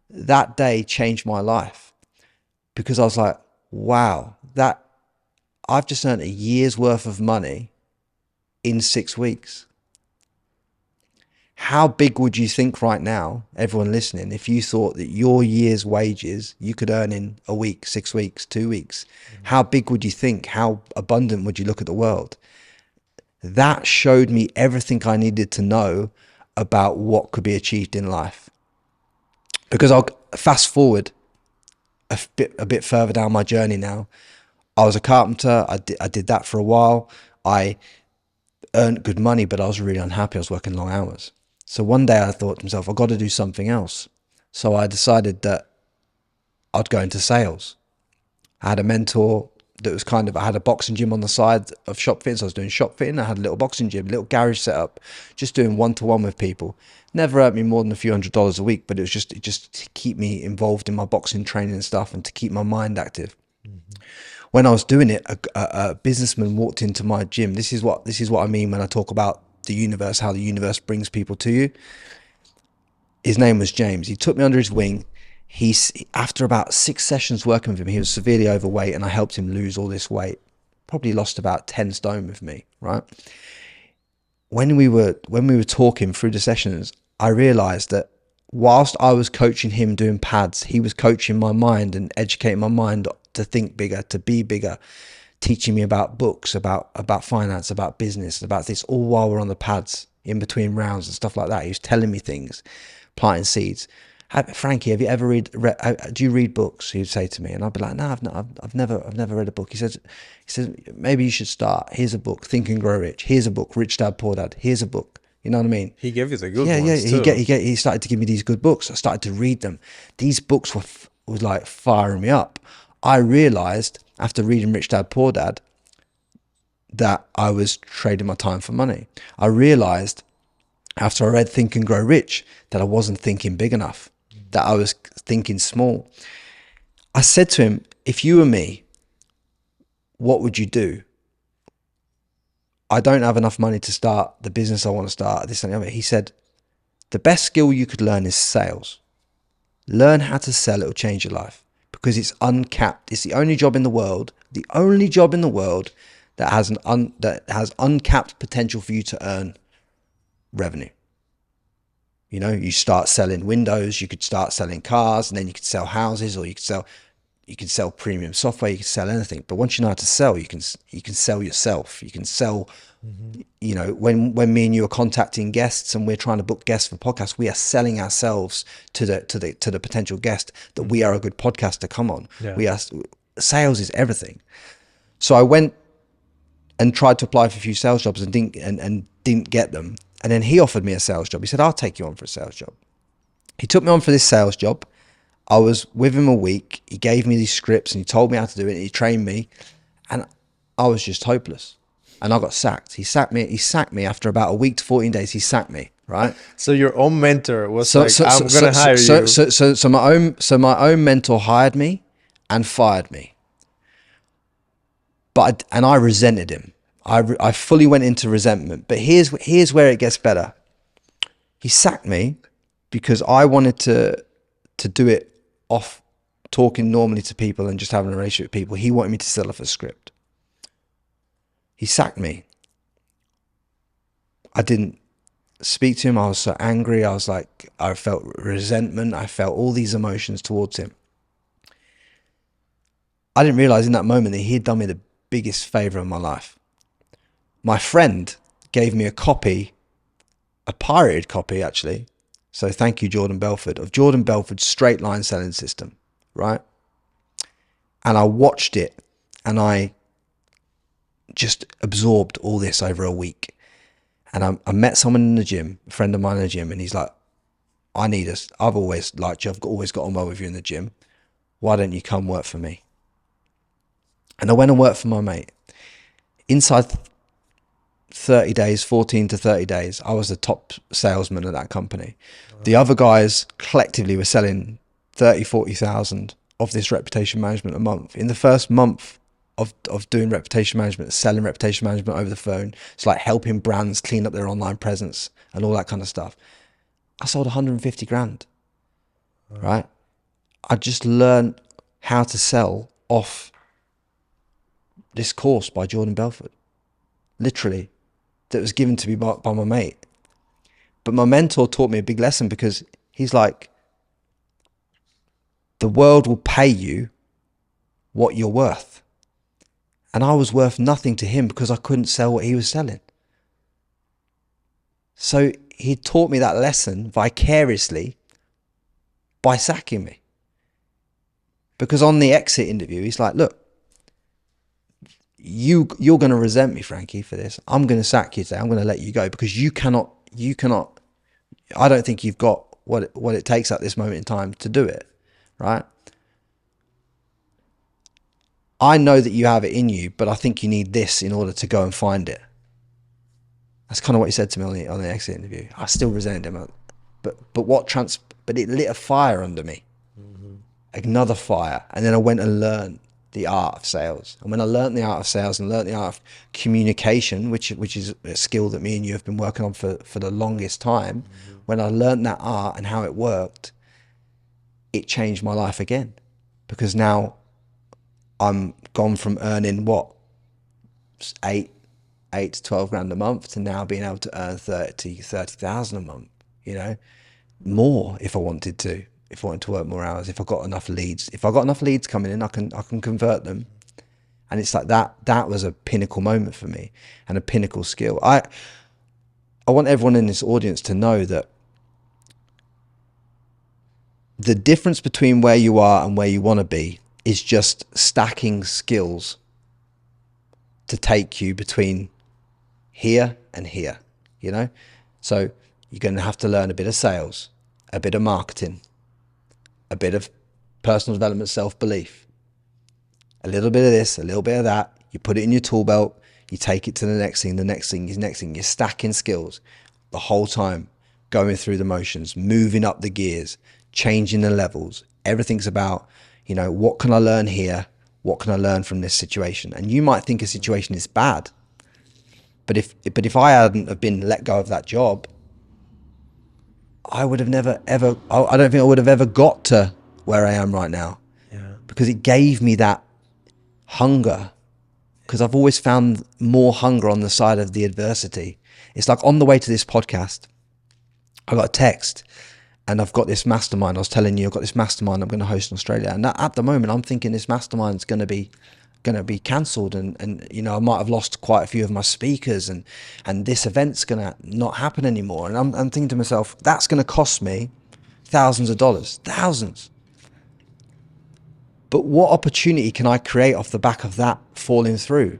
that day changed my life, because I was like, wow, that I've just earned a year's worth of money in 6 weeks. How big would you think right now, everyone listening, if you thought that your year's wages you could earn in a week, 6 weeks, 2 weeks? How big would you think? How abundant would you look at the world? That showed me everything I needed to know about what could be achieved in life. Because I'll fast forward a bit further down my journey now. I was a carpenter. I did that for a while. I earned good money, but I was really unhappy. I was working long hours. So one day I thought to myself, I've got to do something else. So I decided that I'd go into sales. I had a mentor that was I had a boxing gym on the side of shop fitting. So I was doing shop fitting. I had a little boxing gym, little garage set up, just doing one-to-one with people. Never earned me more than a few $100s a week, but it just to keep me involved in my boxing training and stuff, and to keep my mind active. Mm-hmm. When I was doing it, a businessman walked into my gym. This is what I mean when I talk about the universe, how the universe brings people to you. His name was James. He took me under his wing. After about 6 sessions working with him, he was severely overweight, and I helped him lose all this weight. Probably lost about 10 stone with me, right? When we were talking through the sessions, I realized that whilst I was coaching him doing pads, he was coaching my mind and educating my mind to think bigger, to be bigger, teaching me about books, about finance, about business, about this, all while we're on the pads in between rounds and stuff like that. He was telling me things, planting seeds. Frankie, have you ever do you read books? He'd say to me, and I'd be like, no, I've never read a book. He says, maybe you should start. Here's a book, Think and Grow Rich. Here's a book, Rich Dad Poor Dad. Here's a book. You know what I mean? He gave you the good ones too. He started to give me these good books. I started to read them. These books were like firing me up. I realized after reading Rich Dad Poor Dad that I was trading my time for money. I realized after I read Think and Grow Rich that I wasn't thinking big enough, that I was thinking small. I said to him, if you were me, what would you do? I don't have enough money to start the business I want to start, this and the other. He said, the best skill you could learn is sales. Learn how to sell. It'll change your life, because it's uncapped. It's the only job in the world that has uncapped potential for you to earn revenue. You know, you start selling windows, you could start selling cars, and then you could sell houses, or you could sell premium software, you could sell anything. But once you know how to sell, you can sell yourself. You can sell, you know, when me and you are contacting guests and we're trying to book guests for podcasts, we are selling ourselves to the potential guest that we are a good podcast to come on. Yeah. Sales is everything. So I went and tried to apply for a few sales jobs and didn't get them. And then he offered me a sales job. He said, I'll take you on for a sales job. He took me on for this sales job. I was with him a week. He gave me these scripts and he told me how to do it. And he trained me, and I was just hopeless. And I got sacked. He sacked me after about a week to 14 days. He sacked me, right? So your own mentor was I'm going to hire you. So my own mentor hired me and fired me. But I resented him. I fully went into resentment. But here's where it gets better. He sacked me because I wanted to do it off talking normally to people and just having a relationship with people. He wanted me to sell off a script. He sacked me. I didn't speak to him. I was so angry. I felt resentment. I felt all these emotions towards him. I didn't realize in that moment that he had done me the biggest favor of my life. My friend gave me a pirated copy actually. So thank you, Jordan Belford, of Jordan Belford's straight line selling system, right? And I watched it and I just absorbed all this over a week. And I met someone in the gym, a friend of mine in the gym, and he's like, I've always liked you. I've always got on well with you in the gym. Why don't you come work for me? And I went and worked for my mate. Inside 30 days, 14 to 30 days, I was the top salesman of that company. Wow. The other guys collectively were selling 30, 40,000 of this reputation management a month. In the first month of doing reputation management, selling reputation management over the phone, it's like helping brands clean up their online presence and all that kind of stuff. I sold 150 grand, wow. Right? I just learned how to sell off this course by Jordan Belfort, literally, that was given to me by my mate. But my mentor taught me a big lesson, because he's like, the world will pay you what you're worth. And I was worth nothing to him because I couldn't sell what he was selling. So he taught me that lesson vicariously by sacking me. Because on the exit interview, he's like, look, you're going to resent me, Frankie, for this. I'm going to sack you today. I'm going to let you go, because you cannot, I don't think you've got what it takes at this moment in time to do it, right? I know that you have it in you, but I think you need this in order to go and find it. That's kind of what he said to me on the exit interview. I still resented him, but it lit a fire under me, another fire. And then I went and learned the art of sales. And when I learned the art of sales and learned the art of communication, which is a skill that me and you have been working on for the longest time, when I learned that art and how it worked, it changed my life again. Because now I'm gone from earning what, 8 to 12 grand a month, to now being able to earn 30,000 a month, you know, more if I wanted to work more hours, if I got enough leads. If I got enough leads coming in, I can convert them. And it's like that was a pinnacle moment for me, and a pinnacle skill. I want everyone in this audience to know that the difference between where you are and where you want to be is just stacking skills to take you between here and here, you know? So you're going to have to learn a bit of sales, a bit of marketing, a bit of personal development, self-belief, a little bit of this, a little bit of that. You put it in your tool belt, you take it to the next thing, You're stacking skills the whole time, going through the motions, moving up the gears, changing the levels. Everything's about, you know, what can I learn here? What can I learn from this situation? And you might think a situation is bad, but if I hadn't have been let go of that job, I would have never ever. I don't think I would have ever got to where I am right now. Yeah. Because it gave me that hunger. Because I've always found more hunger on the side of the adversity. It's like on the way to this podcast, I got a text. And I've got this mastermind. I was telling you, I've got this mastermind I'm going to host in Australia. And at the moment, I'm thinking this mastermind's going to be cancelled, and you know, I might have lost quite a few of my speakers, and this event's going to not happen anymore. And I'm thinking to myself, that's going to cost me thousands of dollars, thousands. But what opportunity can I create off the back of that falling through?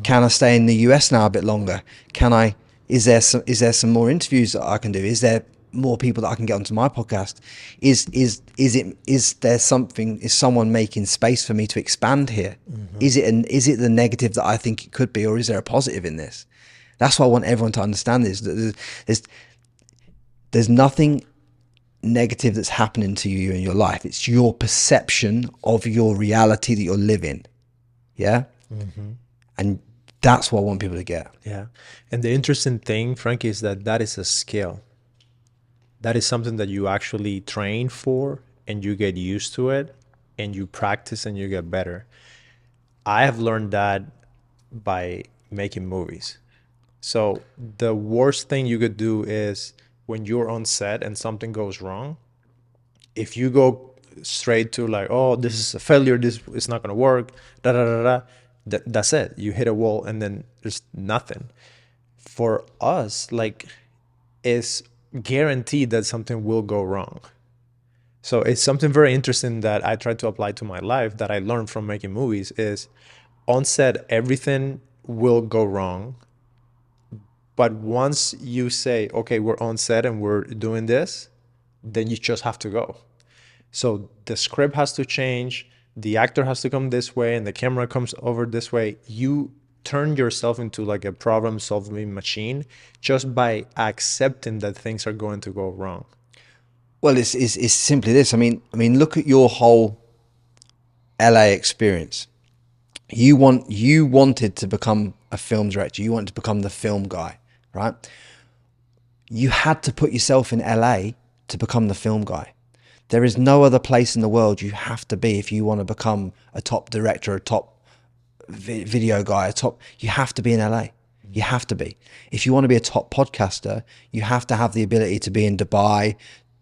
Can I stay in the US now a bit longer? Is there some more interviews that I can do? Is there more people that I can get onto my podcast? Is someone making space for me to expand here? Is it the negative that I think it could be, or is there a positive in this? That's what I want everyone to understand, is that there's nothing negative that's happening to you in your life. It's your perception of your reality that you're living. Yeah. And that's what I want people to get. Yeah. And the interesting thing, Frankie, is that is a skill. That is something that you actually train for, and you get used to it, and you practice, and you get better. I have learned that by making movies. So the worst thing you could do is, when you're on set and something goes wrong, if you go straight to like, oh, this is a failure, this is not going to work, that's it. You hit a wall, and then there's nothing. For us, like, it's guaranteed that something will go wrong. So it's something very interesting that I try to apply to my life, that I learned from making movies, is on set, everything will go wrong. But once you say, okay, we're on set and we're doing this, then you just have to go. So the script has to change, the actor has to come this way, and the camera comes over this way. You turn yourself into like a problem-solving machine just by accepting that things are going to go wrong. Well, it's simply this. I mean, look at your whole LA experience. You wanted to become a film director. You wanted to become the film guy, right? You had to put yourself in LA to become the film guy. There is no other place in the world you have to be if you want to become a top director, a top video guy, you have to be in LA. You have to be. If you want to be a top podcaster, you have to have the ability to be in Dubai,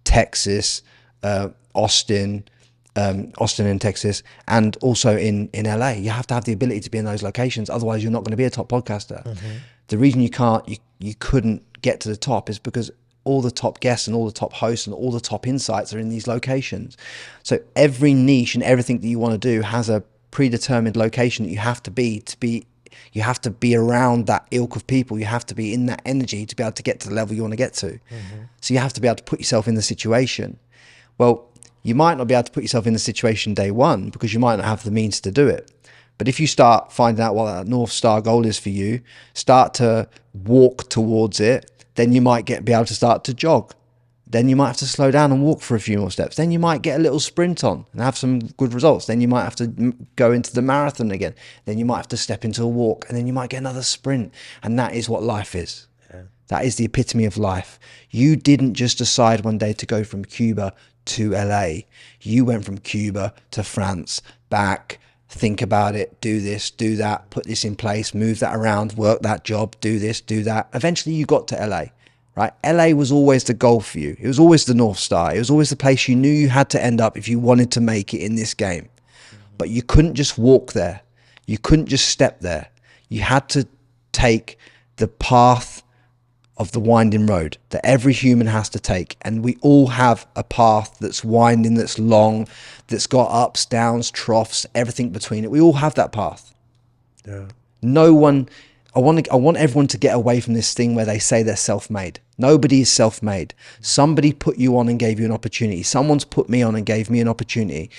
Texas, Austin in Texas, and also in LA. You have to have the ability to be in those locations. Otherwise, you're not going to be a top podcaster. The reason you couldn't get to the top is because all the top guests and all the top hosts and all the top insights are in these locations. So every niche and everything that you want to do has a predetermined location that you have to be you have to be around that ilk of people. You have to be in that energy to be able to get to the level you want to get to. So you have to be able to put yourself in the situation. Well, you might not be able to put yourself in the situation day one because you might not have the means to do it. But if you start finding out what that North Star goal is for you, start to walk towards it, then you might be able to start to jog. Then you might have to slow down and walk for a few more steps. Then you might get a little sprint on and have some good results. Then you might have to go into the marathon again. Then you might have to step into a walk, and then you might get another sprint. And that is what life is. Yeah. That is the epitome of life. You didn't just decide one day to go from Cuba to LA. You went from Cuba to France, back, think about it, do this, do that, put this in place, move that around, work that job, do this, do that. Eventually you got to LA. Right? LA was always the goal for you. It was always the North Star. It was always the place you knew you had to end up if you wanted to make it in this game. But you couldn't just walk there. You couldn't just step there. You had to take the path of the winding road that every human has to take. And we all have a path that's winding, that's long, that's got ups, downs, troughs, everything between it. We all have that path. Yeah. No one... I want everyone to get away from this thing where they say they're self-made. Nobody is self-made. Somebody put you on and gave you an opportunity. Someone's put me on and gave me an opportunity.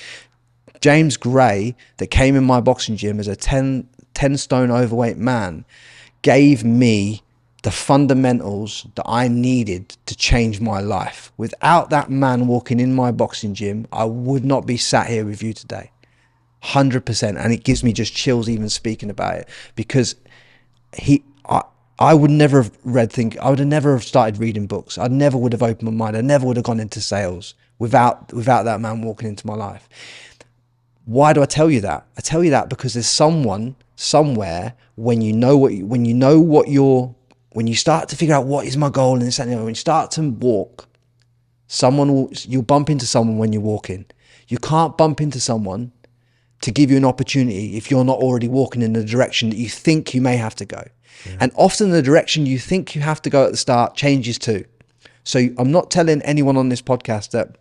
James Gray, that came in my boxing gym as a 10 stone overweight man, gave me the fundamentals that I needed to change my life. Without that man walking in my boxing gym, I would not be sat here with you today. 100%. And it gives me just chills even speaking about it, because I would never have I would have never have started reading books. I never would have opened my mind. I never would have gone into sales without that man walking into my life. Why do I tell you that? I tell you that because there's someone somewhere, when you start to figure out what is my goal, and this, when you start to walk, you'll bump into someone when you're walking. You can't bump into someone to give you an opportunity if you're not already walking in the direction that you think you may have to go. Yeah. And often the direction you think you have to go at the start changes too. So I'm not telling anyone on this podcast that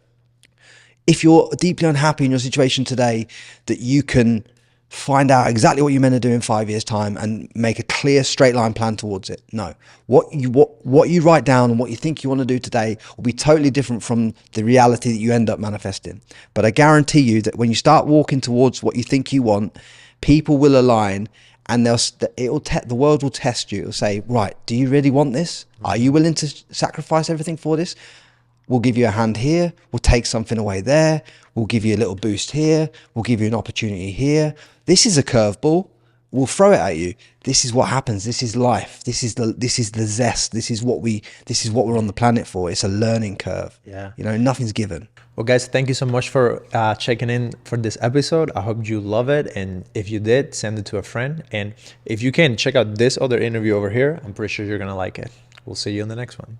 if you're deeply unhappy in your situation today, that you can find out exactly what you're meant to do in 5 years' time and make a clear straight line plan towards it. No, what you write down and what you think you want to do today will be totally different from the reality that you end up manifesting. But I guarantee you that when you start walking towards what you think you want, people will align, and the world will test you. It'll say, right, do you really want this? Are you willing to sacrifice everything for this? We'll give you a hand here. We'll take something away there. We'll give you a little boost here. We'll give you an opportunity here. This is a curveball. We'll throw it at you. This is what happens. This is life. This is the zest. This is what we're on the planet for. It's a learning curve. Yeah. Nothing's given. Well, guys, thank you so much for checking in for this episode. I hope you love it. And if you did, send it to a friend. And if you can, check out this other interview over here. I'm pretty sure you're going to like it. We'll see you in the next one.